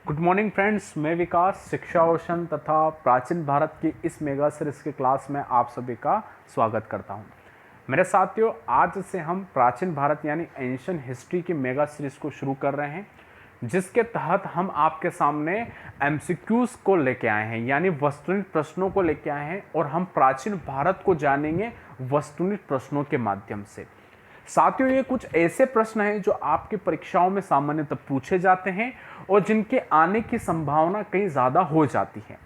Good morning friends, मैं विकास शिक्षा ocean तथा प्राचीन भारत की इस मेगा सीरीज की क्लास में आप सभी का स्वागत करता हूं। मेरे साथियों, आज से हम प्राचीन भारत यानी एंशिएंट हिस्ट्री की मेगा सीरीज को शुरू कर रहे हैं, जिसके तहत हम आपके सामने एमसीक्यूज को लेके आए हैं, यानी वस्तुनिष्ठ प्रश्नों को लेके आए हैं और हम प्राचीन भारत को जानेंगे वस्तुनिष्ठ प्रश्नों के माध्यम से। साथियों, ये कुछ ऐसे प्रश्न हैं जो आपकी परीक्षाओं में सामान्यतः पूछे जाते हैं और जिनके आने की संभावना कहीं ज़्यादा हो जाती है।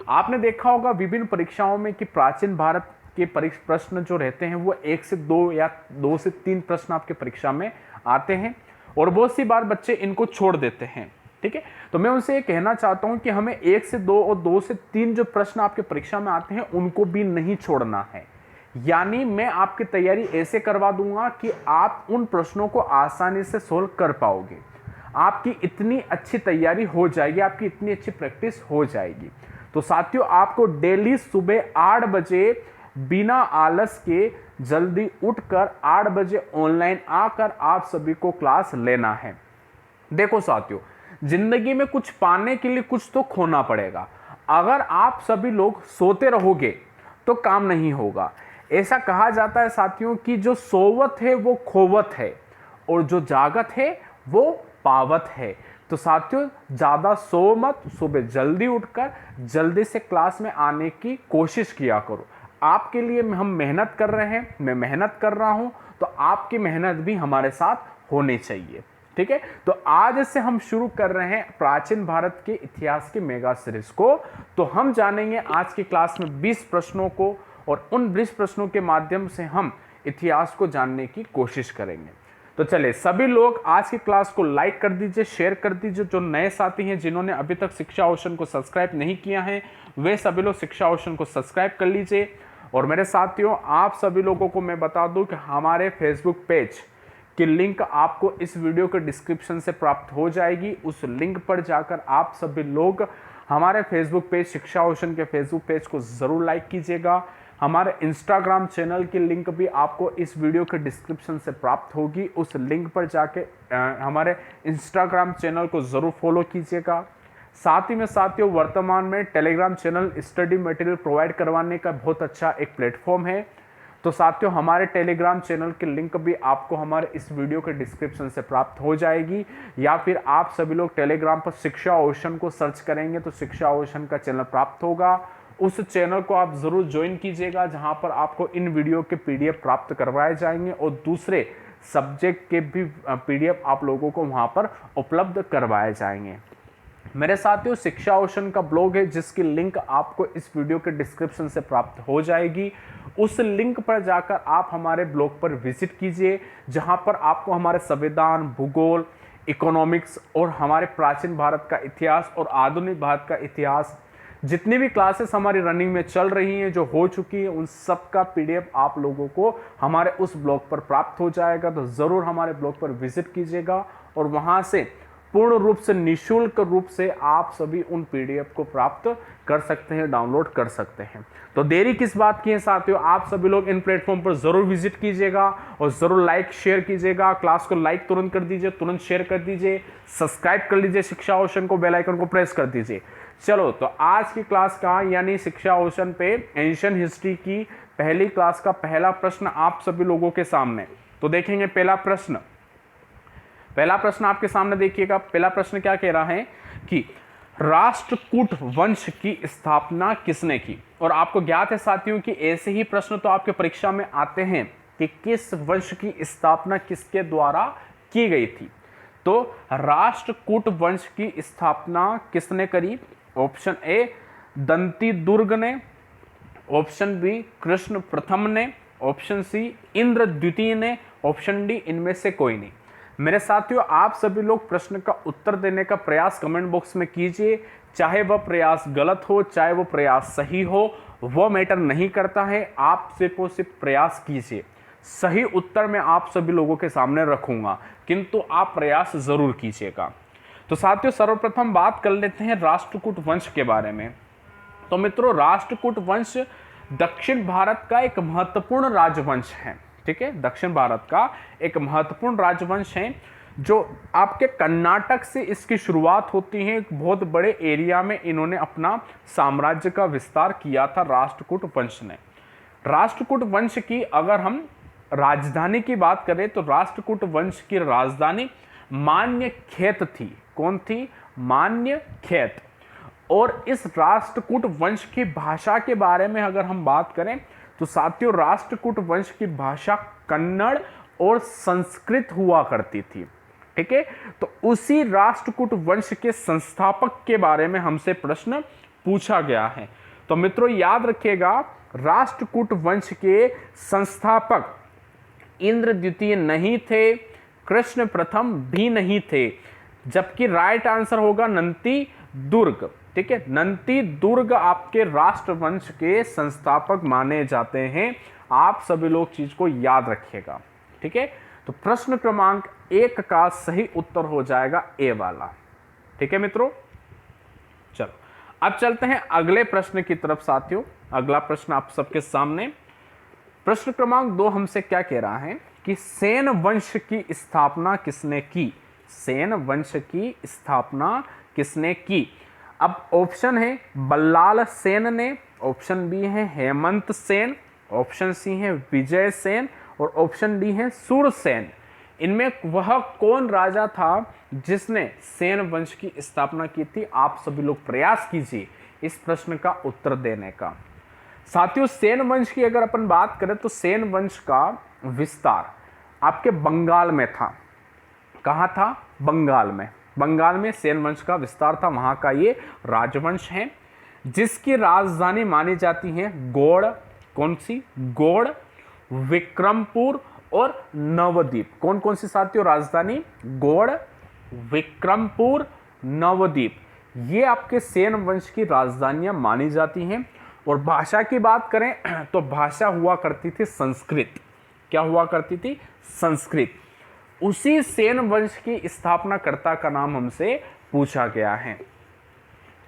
आपने देखा होगा विभिन्न परीक्षाओं में कि प्राचीन भारत के प्रश्न जो रहते हैं वो 1 से 2 या 2 से 3 प्रश्न आपके परीक्षा में आते हैं और बहुत सी बार बच्चे इनको छोड़ देते हैं। ठीक है, तो मैं उनसे ये कहना चाहता हूं कि हमें 1 से 2 और 2 से 3 जो प्रश्न आपके परीक्षा में आते हैं उनको भी नहीं छोड़ना है। यानी मैं आपकी तैयारी ऐसे करवा दूंगा कि आप उन प्रश्नों को आसानी से सोल्व कर पाओगे। आपकी इतनी अच्छी तैयारी हो जाएगी, आपकी इतनी अच्छी प्रैक्टिस हो जाएगी। तो साथियों, आपको डेली सुबह 8 बजे बिना आलस के जल्दी उठकर 8 बजे ऑनलाइन आकर आप सभी को क्लास लेना है। देखो साथियों, जिंदगी में कुछ पाने के लिए कुछ तो खोना पड़ेगा। अगर आप सभी लोग सोते रहोगे तो काम नहीं होगा। ऐसा कहा जाता है साथियों कि जो सोवत है वो खोवत है और जो जागत है वो पावत है। तो साथियों, ज़्यादा सो मत, सुबह जल्दी उठकर जल्दी से क्लास में आने की कोशिश किया करो। आपके लिए हम मेहनत कर रहे हैं, मैं मेहनत कर रहा हूं, तो आपकी मेहनत भी हमारे साथ होनी चाहिए। ठीक है, तो आज से हम शुरू कर रहे हैं प्राचीन भारत के इतिहास की मेगा सीरीज को। तो हम जानेंगे आज की क्लास में 20 प्रश्नों को और उन 20 प्रश्नों के माध्यम से हम इतिहास को जानने की कोशिश करेंगे। तो चलिए, सभी लोग आज की क्लास को लाइक कर दीजिए, शेयर कर दीजिए। जो नए साथी हैं जिन्होंने अभी तक शिक्षा ओशन को सब्सक्राइब नहीं किया है, वे सभी लोग शिक्षा ओशन को सब्सक्राइब कर लीजिए। और मेरे साथियों, आप सभी लोगों को मैं बता दूं कि हमारे फेसबुक पेज की लिंक आपको इस वीडियो के डिस्क्रिप्शन से प्राप्त हो जाएगी। उस लिंक पर जाकर आप सभी लोग हमारे फेसबुक पेज शिक्षा ओशन के फेसबुक पेज को ज़रूर लाइक कीजिएगा। हमारे इंस्टाग्राम चैनल की लिंक भी आपको इस वीडियो के डिस्क्रिप्शन से प्राप्त होगी। उस लिंक पर जाके हमारे इंस्टाग्राम चैनल को ज़रूर फॉलो कीजिएगा। साथ ही में साथियों, वर्तमान में Telegram channel study material provide करवाने का बहुत अच्छा एक प्लेटफॉर्म है। तो साथियों, हमारे टेलीग्राम चैनल की लिंक भी आपको हमारे इस वीडियो के डिस्क्रिप्शन से प्राप्त हो जाएगी, या फिर आप सभी लोग टेलीग्राम पर शिक्षा ओशन को सर्च करेंगे तो शिक्षा ओशन का चैनल प्राप्त होगा। उस चैनल को आप ज़रूर ज्वाइन कीजिएगा, जहां पर आपको इन वीडियो के पीडीएफ प्राप्त करवाए जाएंगे और दूसरे सब्जेक्ट के भी पीडीएफ आप लोगों को वहां पर उपलब्ध करवाए जाएंगे। मेरे साथियों, शिक्षा ओशन का ब्लॉग है जिसकी लिंक आपको इस वीडियो के डिस्क्रिप्शन से प्राप्त हो जाएगी। उस लिंक पर जाकर आप हमारे ब्लॉग पर विजिट कीजिए, जहां पर आपको हमारे संविधान, भूगोल, इकोनॉमिक्स और हमारे प्राचीन भारत का इतिहास और आधुनिक भारत का इतिहास, जितनी भी क्लासेस हमारी रनिंग में चल रही हैं, जो हो चुकी हैं, उन सब का पीडीएफ आप लोगों को हमारे उस ब्लॉग पर प्राप्त हो जाएगा। तो ज़रूर हमारे ब्लॉग पर विजिट कीजिएगा और वहां से पूर्ण रूप से निःशुल्क रूप से आप सभी उन पीडीएफ को प्राप्त कर सकते हैं, डाउनलोड कर सकते हैं। तो देरी किस बात की है साथियों, आप सभी लोग इन प्लेटफॉर्म पर जरूर विजिट कीजिएगा और जरूर लाइक शेयर कीजिएगा। क्लास को लाइक तुरंत कर दीजिए, तुरंत शेयर कर दीजिए, सब्सक्राइब कर लीजिए शिक्षा ओशन को, बेल आइकन को प्रेस कर दीजिए। चलो, तो आज की क्लास का यानी शिक्षा ओशन पे एंशिएंट हिस्ट्री की पहली क्लास का पहला प्रश्न आप सभी लोगों के सामने। तो देखेंगे पहला प्रश्न आपके सामने देखिएगा। पहला प्रश्न क्या कह रहा है कि राष्ट्रकूट वंश की स्थापना किसने की। और आपको ज्ञात है साथियों कि ऐसे ही प्रश्न तो आपके परीक्षा में आते हैं कि किस वंश की स्थापना किसके द्वारा की गई थी। तो राष्ट्रकूट वंश की स्थापना किसने करी? ऑप्शन ए दंती दुर्ग ने, ऑप्शन बी कृष्ण प्रथम ने, ऑप्शन सी इंद्र द्वितीय ने, ऑप्शन डी इनमें से कोई नहीं। मेरे साथियों, आप सभी लोग प्रश्न का उत्तर देने का प्रयास कमेंट बॉक्स में कीजिए। चाहे वह प्रयास गलत हो, चाहे वो प्रयास सही हो, वो मैटर नहीं करता है। आप सिर्फ प्रयास कीजिए। सही उत्तर मैं आप सभी लोगों के सामने रखूंगा, किंतु आप प्रयास जरूर कीजिएगा। तो साथियों, सर्वप्रथम बात कर लेते हैं राष्ट्रकूट वंश के बारे में। तो मित्रों, राष्ट्रकूट वंश दक्षिण भारत का एक महत्वपूर्ण राजवंश है। ठीक है, दक्षिण भारत का एक महत्वपूर्ण राजवंश है जो आपके कर्नाटक से इसकी शुरुआत होती है। एक बहुत बड़े एरिया में इन्होंने अपना साम्राज्य का विस्तार किया था राष्ट्रकूट वंश ने। राष्ट्रकूट वंश की अगर हम राजधानी की बात करें तो राष्ट्रकूट वंश की राजधानी मान्यखेत थी। कौन थी? मान्यखेत। और इस राष्ट्रकूट वंश की भाषा के बारे में अगर हम बात करें तो साथियों, राष्ट्रकूट वंश की भाषा कन्नड़ और संस्कृत हुआ करती थी। ठीक है, तो उसी राष्ट्रकूट वंश के संस्थापक के बारे में हमसे प्रश्न पूछा गया है। तो मित्रों याद रखिएगा, राष्ट्रकूट वंश के संस्थापक इंद्र द्वितीय नहीं थे, कृष्ण प्रथम भी नहीं थे, जबकि राइट आंसर होगा नंती दुर्ग। ठीक है, नंती दुर्ग आपके राष्ट्रवंश के संस्थापक माने जाते हैं। आप सभी लोग चीज को याद रखिएगा। ठीक है, तो प्रश्न क्रमांक 1 का सही उत्तर हो जाएगा ए वाला। ठीक है मित्रों, चलो अब चलते हैं अगले प्रश्न की तरफ साथियों। अगला प्रश्न आप सबके सामने, प्रश्न क्रमांक 2 हमसे क्या कह रहा है कि सेन वंश की स्थापना किसने की? सेन वंश की स्थापना किसने की? अब ऑप्शन है बल्लाल सेन ने, ऑप्शन बी है हेमंत सेन, ऑप्शन सी है विजय सेन और ऑप्शन डी है सूरसेन। इनमें वह कौन राजा था जिसने सेन वंश की स्थापना की थी? आप सभी लोग प्रयास कीजिए इस प्रश्न का उत्तर देने का। साथियों, सेन वंश की अगर अपन बात करें तो सेन वंश का विस्तार आपके बंगाल में था। कहाँ था? बंगाल में। बंगाल में सेन वंश का विस्तार था, वहां का ये राजवंश है, जिसकी राजधानी मानी जाती है गौड़। कौन सी? गौड़, विक्रमपुर और नवद्वीप। कौन कौन सी साथियों राजधानी? गौड़, विक्रमपुर, नवद्वीप। ये आपके सेन वंश की राजधानियां मानी जाती हैं। और भाषा की बात करें तो भाषा हुआ करती थी संस्कृत। क्या हुआ करती थी? संस्कृत। उसी सेन वंश की स्थापनाकर्ता का नाम हमसे पूछा गया है।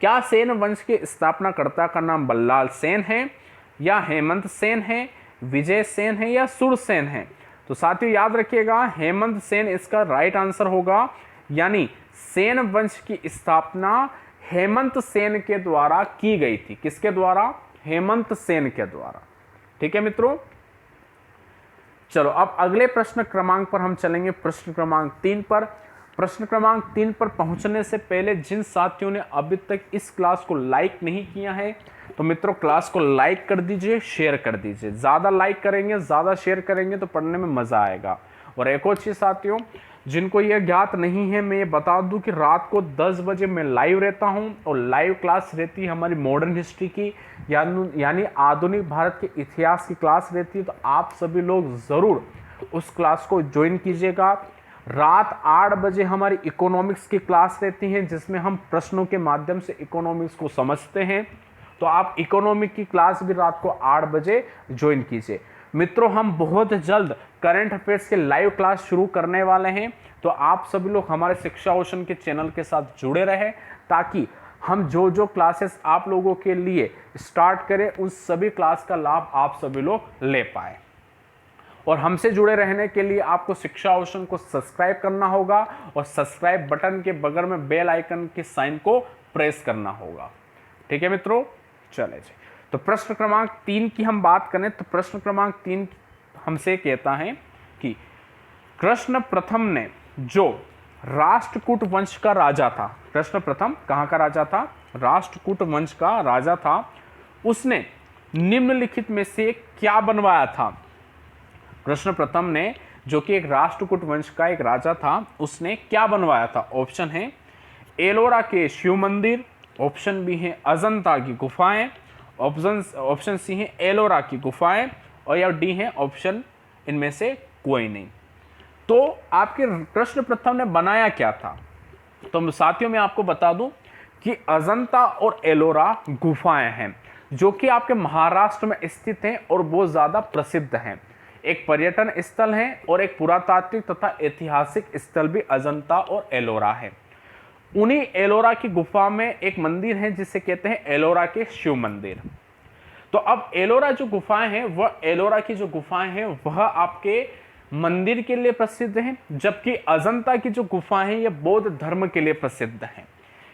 क्या सेन वंश के स्थापनाकर्ता का नाम बल्लाल सेन है या हेमंत सेन है, विजय सेन है या सूरसेन है? तो साथियों याद रखिएगा, हेमंत सेन इसका राइट आंसर होगा। यानी सेन वंश की स्थापना हेमंत सेन के द्वारा की गई थी। किसके द्वारा? हेमंत सेन के द्वारा। ठीक है मित्रों, चलो अब अगले प्रश्न क्रमांक पर हम चलेंगे, प्रश्न क्रमांक 3 पर। प्रश्न क्रमांक 3 पर पहुंचने से पहले जिन साथियों ने अभी तक इस क्लास को लाइक नहीं किया है तो मित्रों क्लास को लाइक कर दीजिए, शेयर कर दीजिए। ज़्यादा लाइक करेंगे, ज़्यादा शेयर करेंगे तो पढ़ने में मज़ा आएगा। और एक और चीज़ साथियों, जिनको ये ज्ञात नहीं है, मैं ये बता दूं कि रात को 10 बजे मैं लाइव रहता हूं और लाइव क्लास रहती है हमारी मॉडर्न हिस्ट्री की, यानी आधुनिक भारत के इतिहास की क्लास रहती है। तो आप सभी लोग ज़रूर उस क्लास को ज्वाइन कीजिएगा। रात 8 बजे हमारी इकोनॉमिक्स की क्लास रहती है, जिसमें हम प्रश्नों के माध्यम से इकोनॉमिक्स को समझते हैं। तो आप इकोनॉमिक की क्लास भी रात को 8 बजे ज्वाइन कीजिए। मित्रों, हम बहुत जल्द करंट अफेयर्स के लाइव क्लास शुरू करने वाले हैं, तो आप सभी लोग हमारे शिक्षा ओशन के चैनल के साथ जुड़े रहें, ताकि हम जो जो क्लासेस आप लोगों के लिए स्टार्ट करें उन सभी क्लास का लाभ आप सभी लोग ले पाए। और हमसे जुड़े रहने के लिए आपको शिक्षा ओशन को सब्सक्राइब करना होगा और सब्सक्राइब बटन के बगल में बेल आइकन के साइन को प्रेस करना होगा। ठीक है मित्रों, चले जी। तो प्रश्न क्रमांक 3 की हम बात करें तो प्रश्न क्रमांक 3 हमसे कहता है कि कृष्ण प्रथम ने जो राष्ट्रकूट वंश का राजा था, कृष्ण प्रथम कहाँ का राजा था? राष्ट्रकूट वंश का राजा था। उसने निम्नलिखित में से क्या बनवाया था? कृष्ण प्रथम ने, जो कि एक राष्ट्रकूट वंश का एक राजा था, उसने क्या बनवाया था? ऑप्शन है एलोरा के शिव मंदिर, ऑप्शन बी है अजंता की गुफाएं, ऑप्शन सी है एलोरा की गुफाएं और या डी है ऑप्शन इनमें से कोई नहीं। तो आपके कृष्ण प्रथम ने बनाया क्या था? तो साथियों मैं आपको बता दूं कि अजंता और एलोरा गुफाएं हैं, जो कि आपके महाराष्ट्र में स्थित हैं और बहुत ज़्यादा प्रसिद्ध हैं। एक पर्यटन स्थल है और एक पुरातात्विक तथा ऐतिहासिक स्थल भी अजंता और एलोरा है। उन्हीं एलोरा की गुफा में एक मंदिर है जिसे कहते हैं एलोरा के शिव मंदिर। तो अब एलोरा जो गुफाएं हैं, वह एलोरा की जो गुफाएं हैं वह आपके मंदिर के लिए प्रसिद्ध हैं, जबकि अजंता की जो गुफाएं हैं ये बौद्ध धर्म के लिए प्रसिद्ध हैं।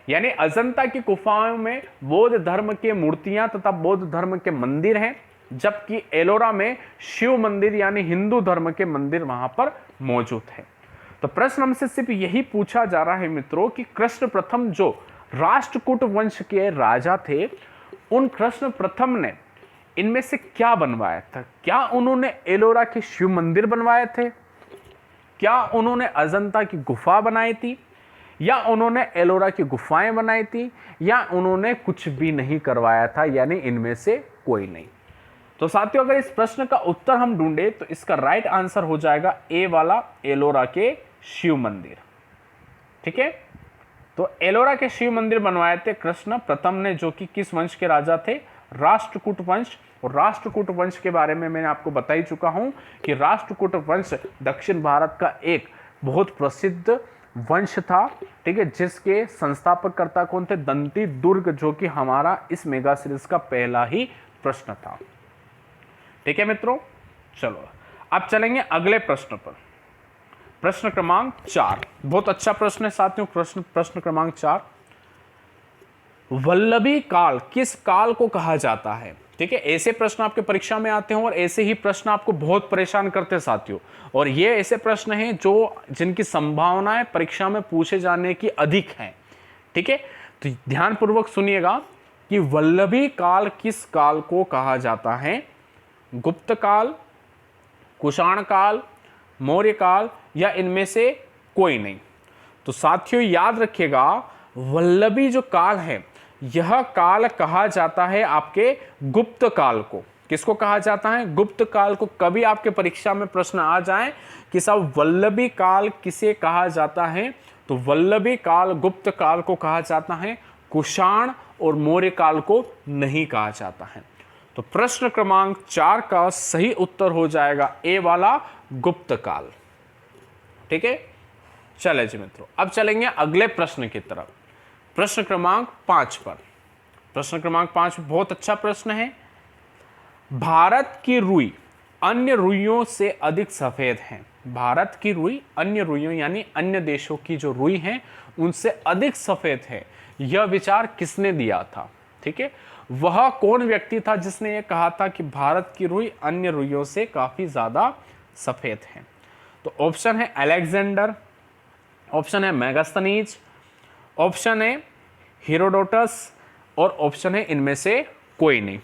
यानी अजंता की गुफाओं में बौद्ध धर्म के मूर्तियां तथा बौद्ध धर्म के मंदिर हैं, जबकि एलोरा में शिव मंदिर यानी हिंदू धर्म के मंदिर वहां पर मौजूद है। तो प्रश्न हमसे सिर्फ यही पूछा जा रहा है मित्रों कि कृष्ण प्रथम जो राष्ट्रकूट वंश के राजा थे, उन कृष्ण प्रथम ने इनमें से क्या बनवाया था? क्या उन्होंने एलोरा के शिव मंदिर बनवाए थे? क्या उन्होंने अजंता की गुफा बनाई थी? या उन्होंने एलोरा की गुफाएं बनाई थी? या उन्होंने कुछ भी नहीं करवाया था, यानी इनमें से कोई नहीं? तो साथियों, अगर इस प्रश्न का उत्तर हम ढूंढे तो इसका राइट आंसर हो जाएगा ए वाला, एलोरा के शिव मंदिर। ठीक है, तो एलोरा के शिव मंदिर बनवाए थे कृष्ण प्रथम ने, जो कि किस वंश के राजा थे? राष्ट्रकूट वंश। और राष्ट्रकूट वंश के बारे में मैंने आपको बता ही चुका हूं कि राष्ट्रकूट वंश दक्षिण भारत का एक बहुत प्रसिद्ध वंश था। ठीक है, जिसके संस्थापककर्ता कौन थे? दंती दुर्ग, जो कि हमारा इस मेगा सीरीज का पहला ही प्रश्न था। ठीक है मित्रों, चलो अब चलेंगे अगले प्रश्न पर। प्रश्न क्रमांक 4 बहुत अच्छा प्रश्न है साथियों। प्रश्न क्रमांक 4, वल्लभी काल किस काल को कहा जाता है? ठीक है, ऐसे प्रश्न आपके परीक्षा में आते हैं और ऐसे ही प्रश्न आपको बहुत परेशान करते हैं साथियों। और ये ऐसे प्रश्न हैं जो जिनकी संभावनाएं परीक्षा में पूछे जाने की अधिक हैं। ठीक है, तो ध्यानपूर्वक सुनिएगा कि वल्लभी काल किस काल को कहा जाता है? गुप्त काल, कुषाण काल, मौर्य काल, या इनमें से कोई नहीं? तो साथियों याद रखिएगा, वल्लभी जो काल है यह काल कहा जाता है आपके गुप्त काल को। किसको कहा जाता है? गुप्त काल को। कभी आपके परीक्षा में प्रश्न आ जाए कि साहब वल्लभी काल किसे कहा जाता है, तो वल्लभी काल गुप्त काल को कहा जाता है, कुषाण और मौर्य काल को नहीं कहा जाता है। तो प्रश्न क्रमांक 4 का सही उत्तर हो जाएगा ए वाला, गुप्त काल। ठीक है, चले जी मित्रों, अब चलेंगे अगले प्रश्न की तरफ। प्रश्न क्रमांक 5 पर। प्रश्न क्रमांक 5 बहुत अच्छा प्रश्न है। भारत की रुई अन्य रुइयों से अधिक सफेद है। भारत की रुई अन्य रुइयों यानी अन्य देशों की जो रुई है उनसे अधिक सफेद है, यह विचार किसने दिया था? ठीक है, वह कौन व्यक्ति था जिसने यह कहा था कि भारत की रुई अन्य रुइयों से काफी ज्यादा सफेद है? तो ऑप्शन है अलेक्जेंडर, ऑप्शन है मेगास्थनीज, ऑप्शन है हेरोडोटस, और ऑप्शन है इनमें से कोई नहीं।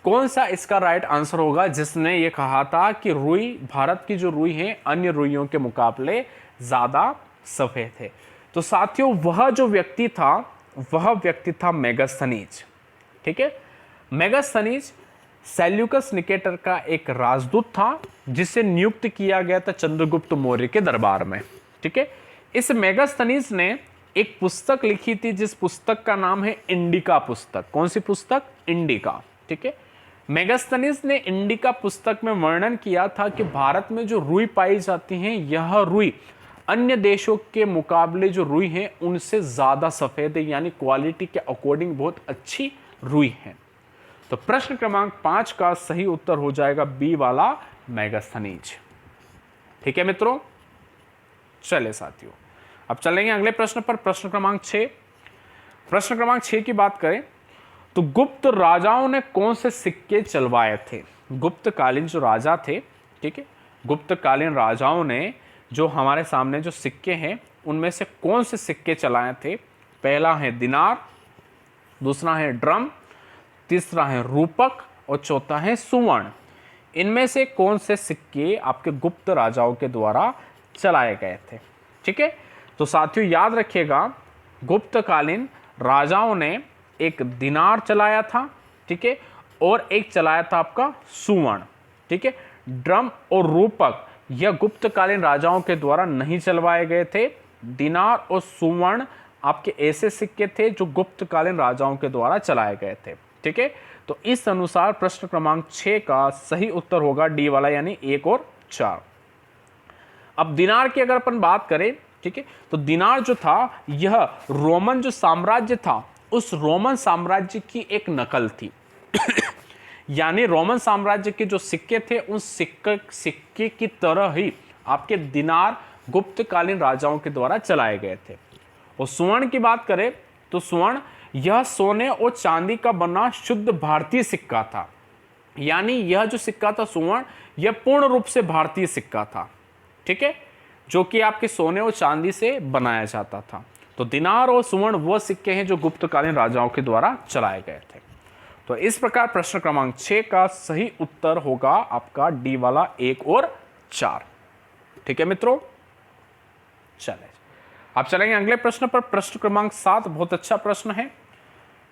कौन सा इसका राइट आंसर होगा जिसने ये कहा था कि रुई, भारत की जो रुई है अन्य रुइयों के मुकाबले ज्यादा सफेद है? तो साथियों वह जो व्यक्ति था वह व्यक्ति था मेगास्थनीज। ठीक है, मेगास्थनीज सेल्यूकस निकेटर का एक राजदूत था जिसे नियुक्त किया गया था चंद्रगुप्त मौर्य के दरबार में। ठीक है, इस मेगास्थनीज ने एक पुस्तक लिखी थी जिस पुस्तक का नाम है इंडिका पुस्तक। कौन सी पुस्तक? इंडिका। ठीक है, मेगास्थनीज ने इंडिका पुस्तक में वर्णन किया था कि भारत में जो रुई पाई जाती है यह रुई अन्य देशों के मुकाबले जो रुई है उनसे ज्यादा सफेद है, यानी क्वालिटी के अकॉर्डिंग बहुत अच्छी रुई है। तो प्रश्न क्रमांक 5 का सही उत्तर हो जाएगा बी वाला, मेगास्थनीज। ठीक है मित्रों, चले साथियों अब चलेंगे अगले प्रश्न पर। प्रश्न क्रमांक 6। प्रश्न क्रमांक 6 की बात करें तो गुप्त राजाओं ने कौन से सिक्के चलवाए थे? गुप्तकालीन जो राजा थे, ठीक है, गुप्तकालीन राजाओं ने जो हमारे सामने जो सिक्के हैं उनमें से कौन से सिक्के चलाए थे? पहला है दिनार, दूसरा है ड्रम, तीसरा है रूपक और चौथा है सुवर्ण। इनमें से कौन से सिक्के आपके गुप्त राजाओं के द्वारा चलाए गए थे? ठीक है, तो साथियों याद रखिएगा, गुप्तकालीन राजाओं ने एक दिनार चलाया था, ठीक है, और एक चलाया था आपका सुवर्ण। ठीक है, ड्रम और रूपक यह गुप्तकालीन राजाओं के द्वारा नहीं चलवाए गए थे। दिनार और सुवर्ण आपके ऐसे सिक्के थे जो गुप्तकालीन राजाओं के द्वारा चलाए गए थे। ठीक है, तो इस अनुसार प्रश्न क्रमांक 6 का सही उत्तर होगा डी वाला, यानी 1 और 4। अब दिनार की अगर अपन बात करें, ठीक है, तो दिनार जो था यह रोमन जो साम्राज्य था उस रोमन साम्राज्य की एक नकल थी। यानी रोमन साम्राज्य के जो सिक्के थे उन सिक्के की तरह ही आपके दिनार गुप्तकालीन राजाओं के द्वारा चलाए गए थे। और स्वर्ण की बात करें तो स्वर्ण यह सोने और चांदी का बना शुद्ध भारतीय सिक्का था, यानी यह जो सिक्का था स्वर्ण, यह पूर्ण रूप से भारतीय सिक्का था, ठीक है, जो कि आपके सोने और चांदी से बनाया जाता था। तो दिनार और स्वर्ण वह सिक्के हैं जो गुप्तकालीन राजाओं के द्वारा चलाए गए थे। तो इस प्रकार प्रश्न क्रमांक 6 का सही उत्तर होगा आपका डी वाला 1 और 4। ठीक है मित्रों, चले अब चलेंगे अगले प्रश्न पर। प्रश्न क्रमांक 7 बहुत अच्छा प्रश्न है।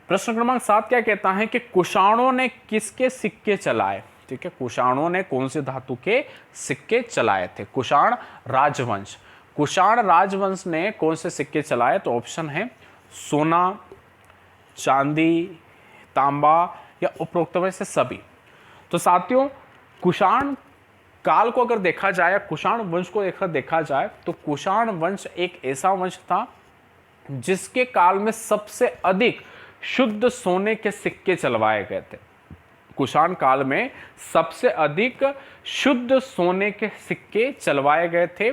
प्रश्न क्रमांक 7 क्या कहता है कि कुषाणों ने किसके सिक्के चलाए? ठीक है, कुषाणों ने कौन से धातु के सिक्के चलाए थे? कुषाण राजवंश, कुषाण राजवंश ने कौन से सिक्के चलाए? तो ऑप्शन है सोना, चांदी, तांबा या उपरोक्त में से सभी। तो साथियों, कुषाण काल को अगर देखा जाए, कुषाण वंश को देखा जाए तो कुषाण वंश एक ऐसा वंश था जिसके काल में सबसे अधिक शुद्ध सोने के सिक्के चलवाए गए थे। कुषाण काल में सबसे अधिक शुद्ध सोने के सिक्के चलवाए गए थे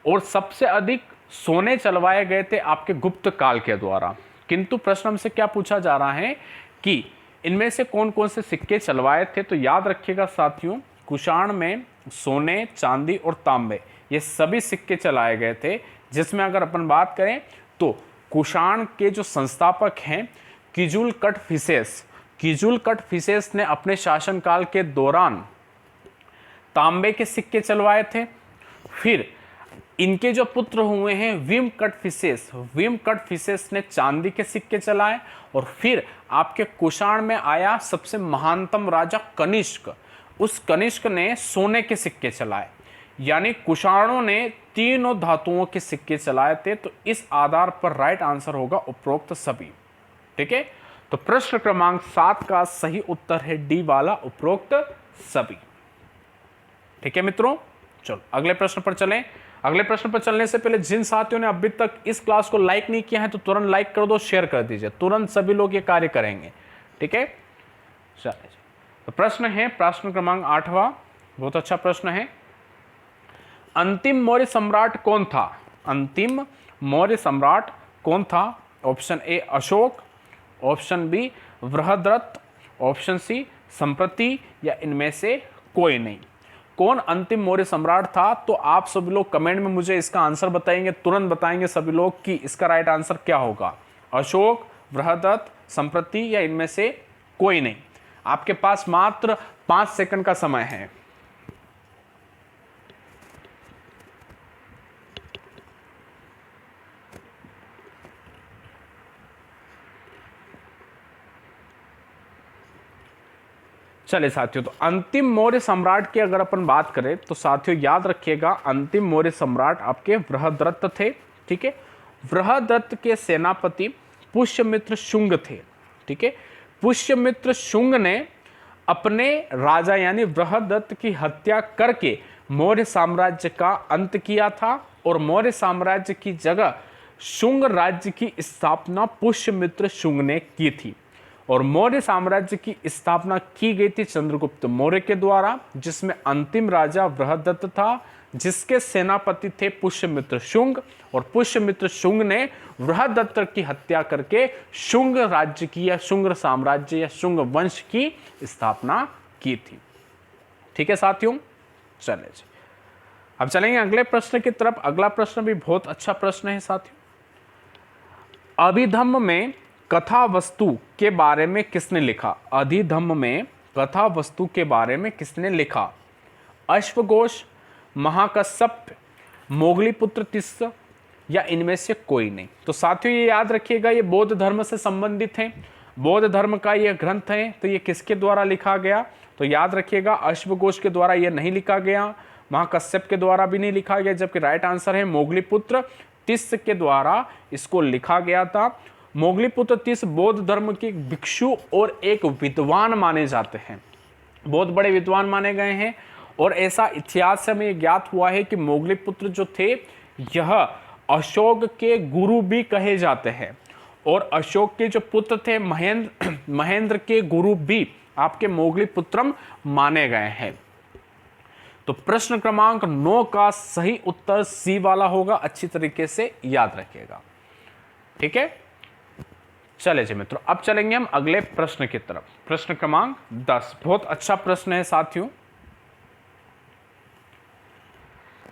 और सबसे अधिक सोने चलवाए गए थे आपके गुप्त काल के द्वारा। किंतु प्रश्न हमसे क्या पूछा जा रहा है कि इनमें से कौन कौन से सिक्के चलवाए थे? तो याद रखिएगा साथियों, कुषाण में सोने, चांदी और तांबे ये सभी सिक्के चलाए गए थे, जिसमें अगर अपन बात करें तो कुषाण के जो संस्थापक हैं किजुल कट फिसेस ने अपने शासनकाल के दौरान तांबे के सिक्के चलवाए थे। फिर इनके जो पुत्र हुए हैं विम कट फिसेस ने चांदी के सिक्के चलाए। और फिर आपके कुषाण में आया सबसे महानतम राजा कनिष्क, उस कनिष्क ने सोने के सिक्के चलाए। यानी कुषाणों ने तीनों धातुओं के सिक्के चलाए थे। तो इस आधार पर राइट आंसर होगा उपरोक्त सभी। ठीक है, तो प्रश्न क्रमांक 7 का सही उत्तर है डी वाला उपरोक्त सभी। ठीक है मित्रों, चलो अगले प्रश्न पर चलें। अगले प्रश्न पर चलने से पहले जिन साथियों ने अभी तक इस क्लास को लाइक नहीं किया है तो तुरंत लाइक कर दो, शेयर कर दीजिए, तुरंत सभी लोग ये कार्य करेंगे। ठीक है, चलिए तो प्रश्न है प्रश्न क्रमांक 8वां, बहुत अच्छा प्रश्न है। अंतिम मौर्य सम्राट कौन था? अंतिम मौर्य सम्राट कौन था? Option A Ashoka, option B Brihadratha, option C Samprati या इनमें से कोई नहीं। कौन अंतिम मौर्य सम्राट था? तो आप सभी लोग कमेंट में मुझे इसका आंसर बताएंगे, तुरंत बताएंगे सभी लोग कि इसका राइट आंसर क्या होगा। अशोक, बृहद्रथ, संप्रति या इनमें से कोई नहीं। आपके पास मात्र 5 सेकंड का समय है। चलिए साथियों, तो अंतिम मौर्य सम्राट की अगर अपन बात करें तो साथियों याद रखिएगा अंतिम मौर्य सम्राट आपके बृहद्रथ थे। ठीक है, बृहद्रथ के सेनापति पुष्यमित्र शुंग थे। ठीक है, पुष्यमित्र शुंग ने अपने राजा यानी बृहद्रथ की हत्या करके मौर्य साम्राज्य का अंत किया था और मौर्य साम्राज्य की जगह शुंग राज्य की स्थापना पुष्यमित्र शुंग ने की थी। और मौर्य साम्राज्य की स्थापना की गई थी चंद्रगुप्त मौर्य के द्वारा, जिसमें अंतिम राजा बृहद्रथ था, जिसके सेनापति थे पुष्यमित्र शुंग। और पुष्यमित्र शुंग ने बृहद्रथ की हत्या करके शुंग राज्य की या शुंग साम्राज्य या शुंग वंश की स्थापना की थी। ठीक है साथियों, चले जी अब चलेंगे अगले प्रश्न की तरफ। अगला प्रश्न भी बहुत अच्छा प्रश्न है साथियों। अभिधम्म में कथा वस्तु के बारे में किसने लिखा? अधिधम्म में कथा वस्तु के बारे में किसने लिखा? अश्वघोष, महाकश्यप, मोगलीपुत्र तिस्स या इनमें से कोई नहीं। तो साथियों ये याद रखिएगा, ये बौद्ध धर्म से संबंधित है, बौद्ध धर्म का ये ग्रंथ है। तो ये किसके द्वारा लिखा गया? तो याद रखिएगा अश्वघोष के द्वारा ये नहीं लिखा गया, महाकश्यप के द्वारा भी नहीं लिखा गया, जबकि राइट आंसर है मोगलीपुत्र तिस्स के द्वारा इसको लिखा गया था। मोगलीपुत्र तिस्स बौद्ध धर्म के भिक्षु और एक विद्वान माने जाते हैं, बहुत बड़े विद्वान माने गए हैं। और ऐसा इतिहास से हमें ज्ञात हुआ है कि मोगलीपुत्र जो थे यह अशोक के गुरु भी कहे जाते हैं। और अशोक के जो पुत्र थे महेंद्र के गुरु भी आपके मोगलीपुत्रम माने गए हैं। तो प्रश्न क्रमांक 9 का सही उत्तर सी वाला होगा, अच्छी तरीके से याद रखिएगा। ठीक है, चले जी मित्रों, अब चलेंगे हम अगले प्रश्न की तरफ। प्रश्न क्रमांक 10 बहुत अच्छा प्रश्न है साथियों।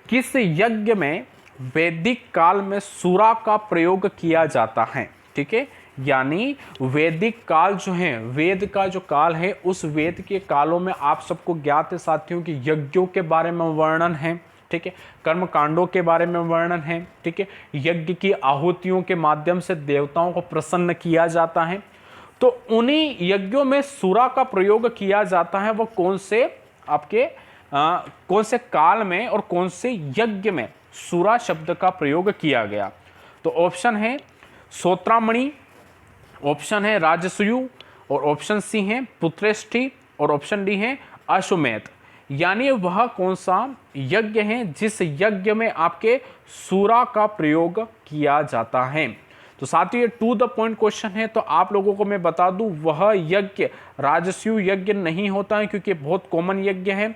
किस यज्ञ में वैदिक काल में सूरा का प्रयोग किया जाता है? ठीक है, यानी वैदिक काल जो है, वेद का जो काल है, उस वेद के कालों में आप सबको ज्ञात है साथियों कि यज्ञों के बारे में वर्णन है। ठीक है, कर्म कांडों के बारे में वर्णन है। ठीक है, यज्ञ की आहुतियों के माध्यम से देवताओं को प्रसन्न किया जाता है। तो उन्हीं यज्ञों में सूरा का प्रयोग किया जाता है। वो कौन से आपके कौन से काल में और कौन से यज्ञ में सूरा शब्द का प्रयोग किया गया? तो ऑप्शन है सोत्रामणि, ऑप्शन है राजसूयु, और ऑप्शन सी है पुत्रेष्ठी, और ऑप्शन डी है अश्वमेध। यानी वह कौन सा यज्ञ है जिस यज्ञ में आपके सूरा का प्रयोग किया जाता है? तो साथियों ये टू द पॉइंट क्वेश्चन है। तो आप लोगों को मैं बता दूं, वह यज्ञ राजसूय यज्ञ नहीं होता है क्योंकि बहुत कॉमन यज्ञ है।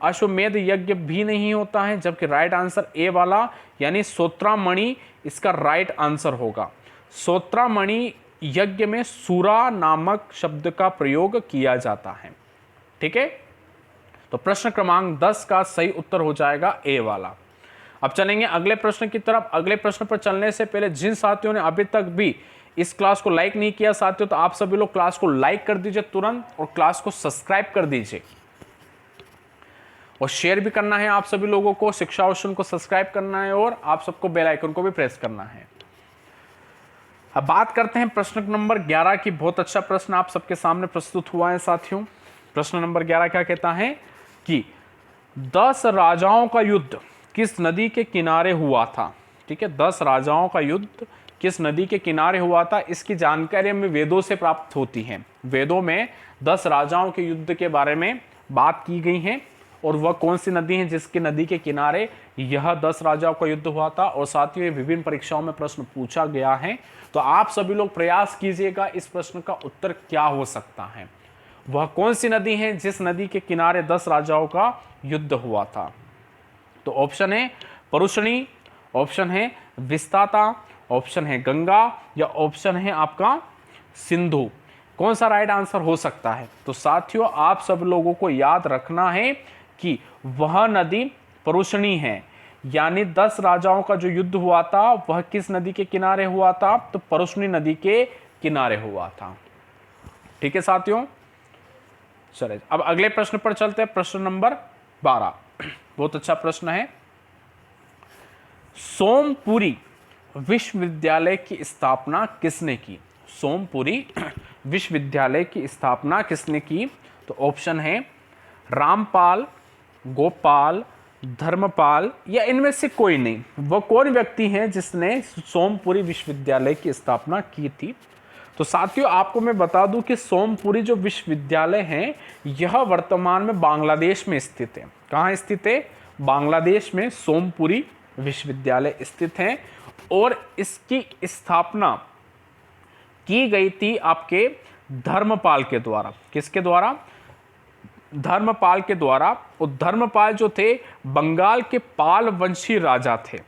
अश्वमेध यज्ञ भी नहीं होता है, जबकि राइट आंसर ए वाला यानी सोत्रामणि इसका राइट आंसर होगा। सोत्रामणि यज्ञ में सूरा नामक शब्द का प्रयोग किया जाता है। ठीक है, तो प्रश्न क्रमांक 10 का सही उत्तर हो जाएगा ए वाला। अब चलेंगे अगले प्रश्न की तरफ। अगले प्रश्न पर चलने से पहले जिन साथियों ने अभी तक भी इस क्लास को लाइक नहीं किया साथियों, तो आप सभी लोग क्लास को लाइक कर दीजिए तुरंत, और क्लास को सब्सक्राइब कर दीजिए, और शेयर भी करना है आप सभी लोगों को। शिक्षा ओशन को सब्सक्राइब करना है, और आप सबको बेल आइकन को भी प्रेस करना है। अब बात करते हैं प्रश्न नंबर 11 की। बहुत अच्छा प्रश्न आप सबके सामने प्रस्तुत हुआ है साथियों। प्रश्न नंबर 11 क्या कहता है कि 10 राजाओं का युद्ध किस नदी के किनारे हुआ था? ठीक है, 10 राजाओं का युद्ध किस नदी के किनारे हुआ था? इसकी जानकारी हमें वेदों से प्राप्त होती है। वेदों में 10 राजाओं के युद्ध के बारे में बात की गई है, और वह कौन सी नदी है जिसके नदी के किनारे यह 10 राजाओं का युद्ध हुआ था। और साथियों ये विभिन्न परीक्षाओं में प्रश्न पूछा गया है, तो आप सभी लोग प्रयास कीजिएगा इस प्रश्न का उत्तर क्या हो सकता है। वह कौन सी नदी है जिस नदी के किनारे 10 राजाओं का युद्ध हुआ था? तो ऑप्शन है परुष्णी, ऑप्शन है विस्ताता, ऑप्शन है गंगा, या ऑप्शन है आपका सिंधु। कौन सा राइट आंसर हो सकता है? तो साथियों आप सब लोगों को याद रखना है कि वह नदी परुष्णी है, यानी 10 राजाओं का जो युद्ध हुआ था वह किस नदी के किनारे हुआ था? तो परुष्णी नदी के किनारे हुआ था। ठीक है साथियों, चलिए अब अगले प्रश्न पर चलते हैं। प्रश्न नंबर 12 बहुत अच्छा प्रश्न है। सोमपुरी विश्वविद्यालय की स्थापना किसने की? सोमपुरी विश्वविद्यालय की स्थापना किसने की? तो ऑप्शन है रामपाल, गोपाल, धर्मपाल, या इनमें से कोई नहीं। वह कौन व्यक्ति है जिसने सोमपुरी विश्वविद्यालय की स्थापना की थी? तो साथियों आपको मैं बता दूं कि सोमपुरी जो विश्वविद्यालय है यह वर्तमान में बांग्लादेश में स्थित है। कहाँ स्थित है? बांग्लादेश में सोमपुरी विश्वविद्यालय स्थित है, और इसकी स्थापना की गई थी आपके धर्मपाल के द्वारा। किसके द्वारा? धर्मपाल के द्वारा। और धर्मपाल जो थे बंगाल के पाल वंशी राजा थे।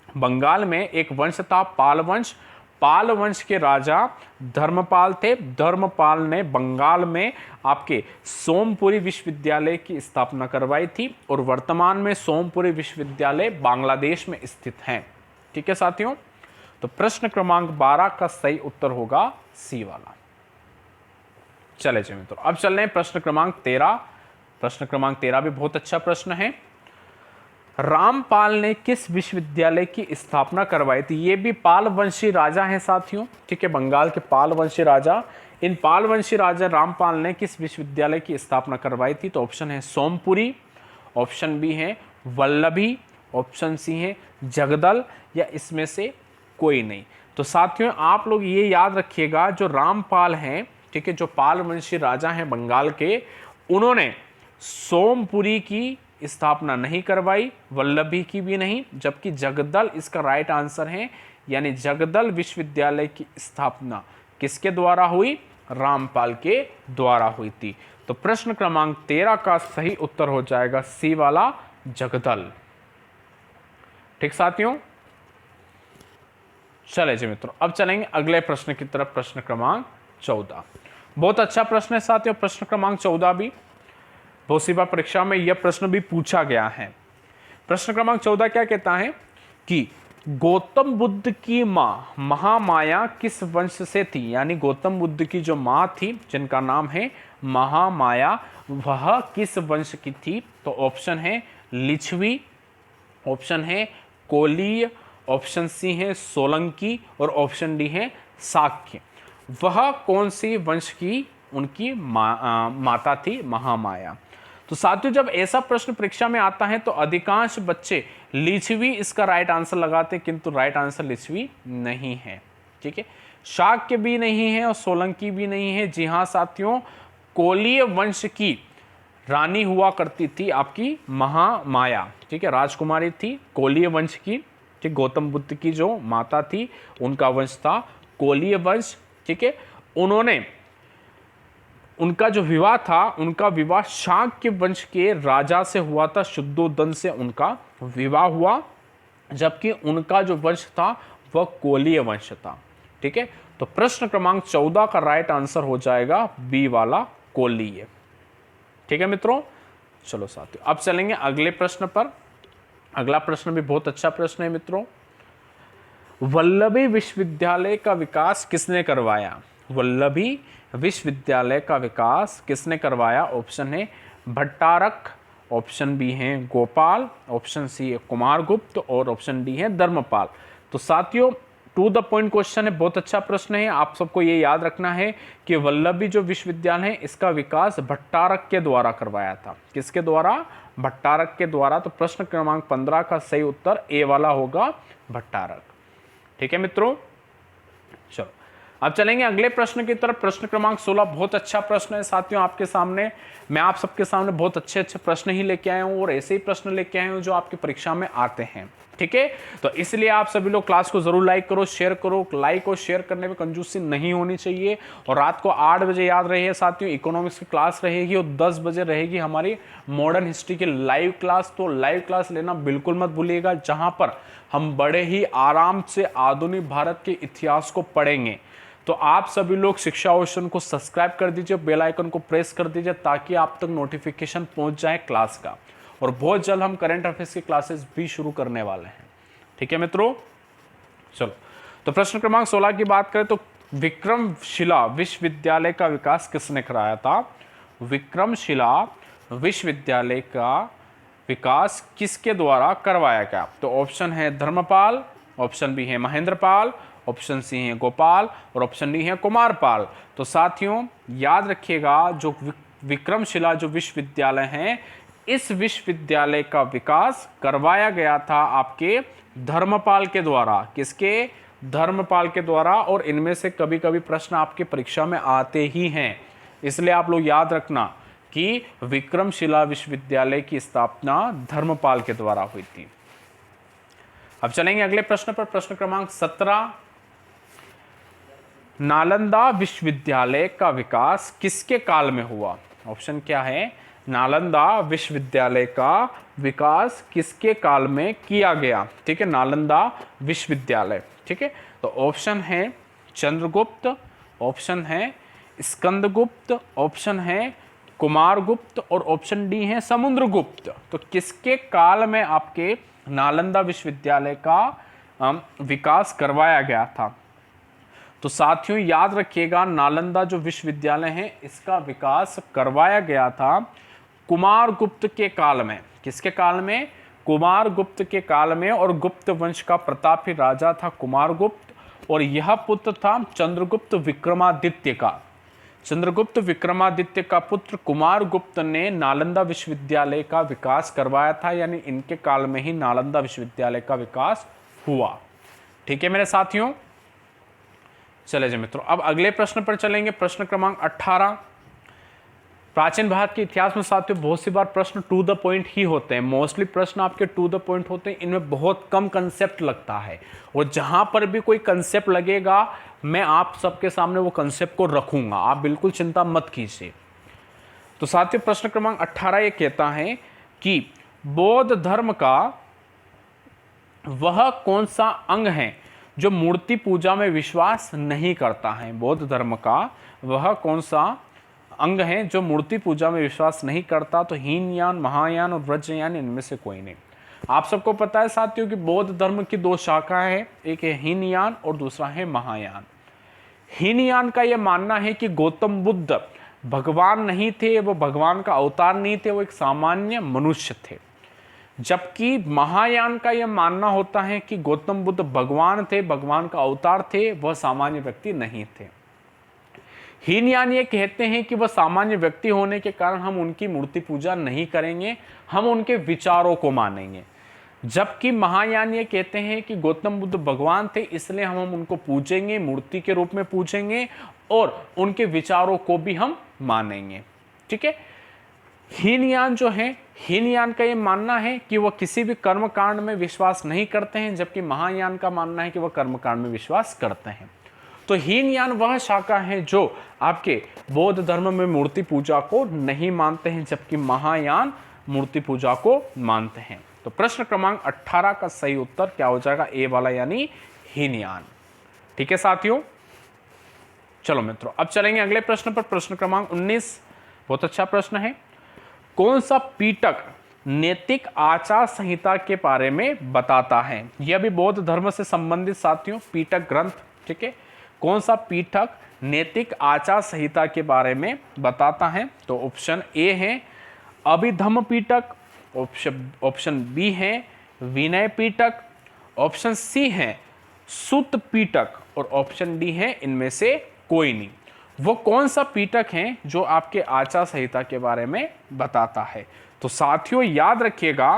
बंगाल में एक वंश था पाल वंश। पाल वंश के राजा धर्मपाल थे। धर्मपाल ने बंगाल में आपके सोमपुरी विश्वविद्यालय की स्थापना करवाई थी, और वर्तमान में सोमपुरी विश्वविद्यालय बांग्लादेश में स्थित है। ठीक है साथियों, तो प्रश्न क्रमांक 12 का सही उत्तर होगा सी वाला। चले चलिए मित्रों, अब चल रहे हैं प्रश्न क्रमांक 13। प्रश्न क्रमांक 13 भी बहुत अच्छा प्रश्न है। रामपाल ने किस विश्वविद्यालय की स्थापना करवाई थी? ये भी पाल वंशी राजा हैं साथियों। ठीक है, बंगाल के पाल वंशी राजा। इन पाल वंशी राजा रामपाल ने किस विश्वविद्यालय की स्थापना करवाई थी? तो ऑप्शन है सोमपुरी, ऑप्शन बी है वल्लभी, ऑप्शन सी है जगदल, या इसमें से कोई नहीं। तो साथियों आप लोग ये याद रखिएगा, जो रामपाल हैं, ठीक है, जो पाल वंशी राजा हैं बंगाल के, उन्होंने सोमपुरी की स्थापना नहीं करवाई, वल्लभी की भी नहीं, जबकि जगदल इसका राइट आंसर है। यानी जगदल विश्वविद्यालय की स्थापना किसके द्वारा हुई? रामपाल के द्वारा हुई थी। तो प्रश्न क्रमांक 13 का सही उत्तर हो जाएगा सी वाला, जगदल। ठीक साथियों, चले जी मित्रों, अब चलेंगे अगले प्रश्न की तरफ। प्रश्न क्रमांक 14 बहुत अच्छा प्रश्न है साथियों। प्रश्न क्रमांक 14 भी बहुत सी बार परीक्षा में यह प्रश्न भी पूछा गया है। प्रश्न क्रमांक 14 क्या कहता है कि गौतम बुद्ध की मां महामाया किस वंश से थी, यानी गौतम बुद्ध की जो मां थी जिनका नाम है महामाया, वह किस वंश की थी। तो ऑप्शन है लिच्छवी, ऑप्शन है कोलीय, ऑप्शन सी है सोलंकी और ऑप्शन डी है शाक्य। वह कौन सी वंश की उनकी माता थी महामाया। तो साथियों, जब ऐसा प्रश्न परीक्षा में आता है तो अधिकांश बच्चे लिच्छवी इसका राइट आंसर लगाते, किंतु राइट आंसर लिच्छवी नहीं है। ठीक है, शाक्य भी नहीं है और सोलंकी भी नहीं है। जी हाँ साथियों, कोलीय वंश की रानी हुआ करती थी आपकी महामाया। ठीक है, राजकुमारी थी कोलीय वंश की। ठीक, गौतम बुद्ध की जो माता थी उनका वंश था कोलीय वंश। ठीक है, उनका जो विवाह था, उनका विवाह शाक्य वंश के राजा से हुआ था, शुद्धोदन से उनका विवाह हुआ, जबकि उनका जो वंश था वह कोलीय वंश था। ठीक है, तो प्रश्न क्रमांक 14 का राइट आंसर हो जाएगा बी वाला, कोलीय। ठीक है मित्रों, चलो साथियों, अब चलेंगे अगले प्रश्न पर। अगला प्रश्न भी बहुत अच्छा प्रश्न है मित्रों। वल्लभी विश्वविद्यालय का विकास किसने करवाया। वल्लभी विश्वविद्यालय का विकास किसने करवाया। ऑप्शन है भट्टारक, ऑप्शन बी है गोपाल, ऑप्शन सी है कुमारगुप्त और ऑप्शन डी है धर्मपाल। तो साथियों, टू द पॉइंट क्वेश्चन है, बहुत अच्छा प्रश्न है। आप सबको ये याद रखना है कि वल्लभी जो विश्वविद्यालय है इसका विकास भट्टारक के द्वारा करवाया था। किसके द्वारा। भट्टारक के द्वारा। तो प्रश्न क्रमांक 15 का सही उत्तर ए वाला होगा, भट्टारक। ठीक है मित्रों, चलो अब चलेंगे अगले प्रश्न की तरफ। प्रश्न क्रमांक 16 बहुत अच्छा प्रश्न है साथियों आपके सामने। मैं आप सबके सामने बहुत अच्छे अच्छे प्रश्न ही लेके आया हूं और ऐसे ही प्रश्न लेके आया हूं जो आपकी परीक्षा में आते हैं। ठीक है, तो इसलिए आप सभी लोग क्लास को जरूर लाइक करो, शेयर करो। लाइक और शेयर करने में कंजूसी नहीं होनी चाहिए। और रात को 8 बजे याद रहिए साथियों, इकोनॉमिक्स की क्लास रहेगी और 10 बजे रहेगी हमारी मॉडर्न हिस्ट्री की लाइव क्लास। तो लाइव क्लास लेना बिल्कुल मत भूलिएगा, जहां पर हम बड़े ही आराम से आधुनिक भारत के इतिहास को पढ़ेंगे। तो आप सभी लोग शिक्षा ओशन को सब्सक्राइब कर दीजिए, बेल आइकन को प्रेस कर दीजिए, ताकि आप तक नोटिफिकेशन पहुंच जाए क्लास का। और बहुत जल्द हम करंट अफेयर्स की क्लासेस भी शुरू करने वाले हैं। ठीक है मित्रों, चलो तो प्रश्न क्रमांक 16 की बात करें तो विक्रमशिला विश्वविद्यालय का विकास किसने कराया था। विक्रमशिला विश्वविद्यालय का विकास किसके द्वारा करवाया गया। तो ऑप्शन है धर्मपाल, ऑप्शन बी है महेंद्रपाल, ऑप्शन सी है गोपाल और ऑप्शन डी है कुमारपाल। तो साथियों याद रखिएगा, जो विक्रमशिला जो विश्वविद्यालय है, इस विश्वविद्यालय का विकास करवाया गया था आपके धर्मपाल के द्वारा। किसके। धर्मपाल के द्वारा। और इनमें से कभी कभी प्रश्न आपके परीक्षा में आते ही हैं, इसलिए आप लोग याद रखना कि विक्रमशिला विश्वविद्यालय की स्थापना धर्मपाल के द्वारा हुई थी। अब चलेंगे अगले प्रश्न पर। प्रश्न क्रमांक 17, नालंदा विश्वविद्यालय का विकास किसके काल में हुआ। ऑप्शन क्या है, नालंदा विश्वविद्यालय का विकास किसके काल में किया गया। ठीक है, नालंदा विश्वविद्यालय। ठीक है, तो ऑप्शन है चंद्रगुप्त, ऑप्शन है स्कंदगुप्त, ऑप्शन है कुमारगुप्त और ऑप्शन डी है समुद्रगुप्त। तो किसके काल में आपके नालंदा विश्वविद्यालय का विकास करवाया गया था। तो साथियों याद रखिएगा, नालंदा जो विश्वविद्यालय है इसका विकास करवाया गया था कुमारगुप्त के काल में। किसके काल में। कुमारगुप्त के काल में। और गुप्त वंश का प्रतापी राजा था कुमारगुप्त, और यह पुत्र था चंद्रगुप्त विक्रमादित्य का। चंद्रगुप्त विक्रमादित्य का पुत्र कुमारगुप्त ने नालंदा विश्वविद्यालय का विकास करवाया था, यानी इनके काल में ही नालंदा विश्वविद्यालय का विकास हुआ। ठीक है मेरे साथियों, चले जी मित्रों, अब अगले प्रश्न पर चलेंगे। प्रश्न क्रमांक 18, प्राचीन भारत के इतिहास में साथियों बहुत सी बार प्रश्न टू द पॉइंट ही होते हैं। मोस्टली प्रश्न आपके टू द पॉइंट होते हैं, इनमें बहुत कम कंसेप्ट लगता है, और जहां पर भी कोई कंसेप्ट लगेगा मैं आप सबके सामने वो कंसेप्ट को रखूंगा, आप बिल्कुल चिंता मत कीजिए। तो साथियों प्रश्न क्रमांक 18 ये कहता है कि बौद्ध धर्म का वह कौन सा अंग है जो मूर्ति पूजा में विश्वास नहीं करता है। बौद्ध धर्म का वह कौन सा अंग है जो मूर्ति पूजा में विश्वास नहीं करता। तो हीनयान, महायान और वज्रयान, इनमें से कोई नहीं। आप सबको पता है साथियों कि बौद्ध धर्म की दो शाखाएं हैं, एक है हीनयान और दूसरा है महायान। हीनयान का यह मानना है कि गौतम बुद्ध भगवान नहीं थे, वो भगवान का अवतार नहीं थे, वो एक सामान्य मनुष्य थे। जबकि महायान का यह मानना होता है कि गौतम बुद्ध भगवान थे, भगवान का अवतार थे, वह सामान्य व्यक्ति नहीं थे। हीनयान ये कहते हैं कि वह सामान्य व्यक्ति होने के कारण हम उनकी मूर्ति पूजा नहीं करेंगे, हम उनके विचारों को मानेंगे। जबकि महायान ये कहते हैं कि गौतम बुद्ध भगवान थे, इसलिए हम उनको पूजेंगे, मूर्ति के रूप में पूजेंगे और उनके विचारों को भी हम मानेंगे। ठीक है। हीनयान जो है, हीनयान का ये मानना है कि वह किसी भी कर्मकांड में विश्वास नहीं करते हैं, जबकि महायान का मानना है कि वह कर्मकांड में विश्वास करते हैं। तो हीनयान वह शाखा है जो आपके बौद्ध धर्म में मूर्ति पूजा को नहीं मानते हैं, जबकि महायान मूर्ति पूजा को मानते हैं। तो प्रश्न क्रमांक 18 का सही उत्तर क्या हो जाएगा, ए वाला यानी हीनयान। ठीक है साथियों, चलो मित्रों अब चलेंगे अगले प्रश्न पर। प्रश्न क्रमांक 19 बहुत अच्छा प्रश्न है। कौन सा पीटक नैतिक आचार संहिता के बारे में बताता है। यह भी बौद्ध धर्म से संबंधित साथियों पीटक ग्रंथ। ठीक है, कौन सा पीटक नैतिक आचार संहिता के बारे में बताता है। तो ऑप्शन ए है अभिधम्म पीटक, ऑप्शन बी है विनय पीटक, ऑप्शन सी है सुत्त पीटक और ऑप्शन डी है इनमें से कोई नहीं। वो कौन सा पीटक है जो आपके आचार संहिता के बारे में बताता है। तो साथियों याद रखिएगा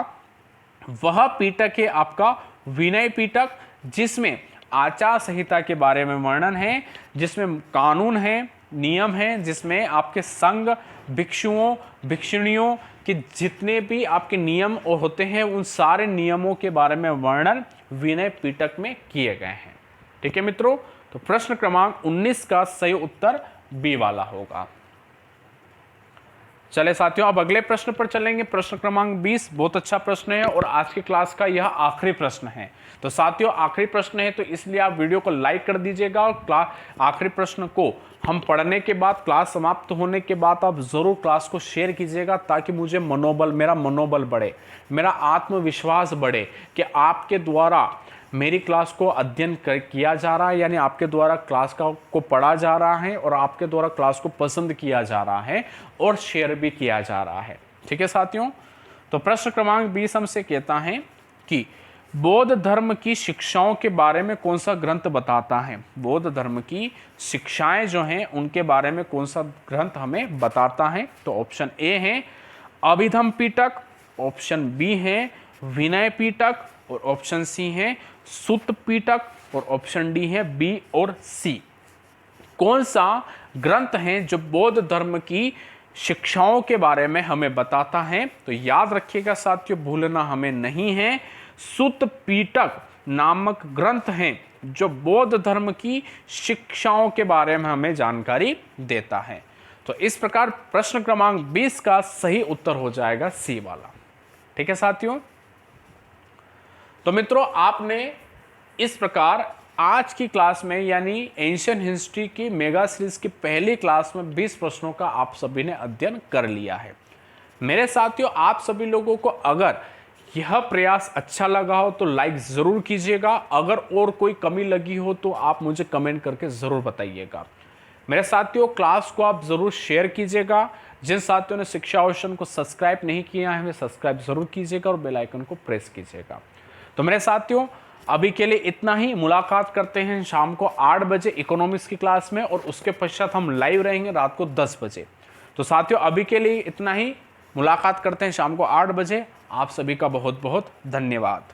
वह पीटक है आपका विनय पीटक, जिसमें आचार संहिता के बारे में वर्णन है, जिसमें कानून है, नियम है, जिसमें आपके संघ, भिक्षुओं, भिक्षुणियों के जितने भी आपके नियम होते हैं उन सारे नियमों के बारे में वर्णन विनय पीटक में किए गए हैं। ठीक है मित्रों, तो प्रश्न क्रमांक 19 का सही उत्तर बी वाला होगा। चले साथियों अब अगले प्रश्न पर चलेंगे। प्रश्न क्रमांक 20 बहुत अच्छा प्रश्न है और आज की क्लास का यह आखिरी प्रश्न है। तो साथियों आखिरी प्रश्न है तो इसलिए आप वीडियो को लाइक कर दीजिएगा और आखिरी प्रश्न को हम पढ़ने के बाद, क्लास समाप्त होने के बाद आप जरूर क्लास को शेयर कीजिएगा, ताकि मुझे मेरा मनोबल बढ़े, मेरा आत्मविश्वास बढ़े कि आपके द्वारा मेरी क्लास को अध्ययन किया जा रहा है, यानी आपके द्वारा क्लास को पढ़ा जा रहा है और आपके द्वारा क्लास को पसंद किया जा रहा है और शेयर भी किया जा रहा है। ठीक है साथियों, तो प्रश्न क्रमांक 20 हमसे कहता है कि बौद्ध धर्म की शिक्षाओं के बारे में कौन सा ग्रंथ बताता है। बौद्ध धर्म की शिक्षाएं जो हैं उनके बारे में कौन सा ग्रंथ हमें बताता है। तो ऑप्शन ए है अभिधम्म पीटक, ऑप्शन बी है विनय पीटक और ऑप्शन सी है सुत्त पीटक और ऑप्शन डी है बी और सी। कौन सा ग्रंथ है जो बौद्ध धर्म की शिक्षाओं के बारे में हमें बताता है। तो याद रखिएगा साथियों, भूलना हमें नहीं है, सुत्त पीटक नामक ग्रंथ है जो बौद्ध धर्म की शिक्षाओं के बारे में हमें जानकारी देता है। तो इस प्रकार प्रश्न क्रमांक 20 का सही उत्तर हो जाएगा सी वाला। ठीक है साथियों, तो मित्रों आपने इस प्रकार आज की क्लास में यानी एंशिएंट हिस्ट्री की मेगा सीरीज की पहली क्लास में 20 प्रश्नों का आप सभी ने अध्ययन कर लिया है। मेरे साथियों आप सभी लोगों को अगर यह प्रयास अच्छा लगा हो तो लाइक ज़रूर कीजिएगा, अगर और कोई कमी लगी हो तो आप मुझे कमेंट करके ज़रूर बताइएगा। मेरे साथियों क्लास को आप ज़रूर शेयर कीजिएगा। जिन साथियों ने शिक्षा ओशन को सब्सक्राइब नहीं किया है वे सब्सक्राइब ज़रूर कीजिएगा और बेल आइकन को प्रेस कीजिएगा। तो मेरे साथियों अभी के लिए इतना ही। मुलाकात करते हैं शाम को 8 बजे इकोनॉमिक्स की क्लास में और उसके पश्चात हम लाइव रहेंगे रात को 10 बजे। तो साथियों अभी के लिए इतना ही। मुलाकात करते हैं शाम को 8 बजे। आप सभी का बहुत बहुत धन्यवाद।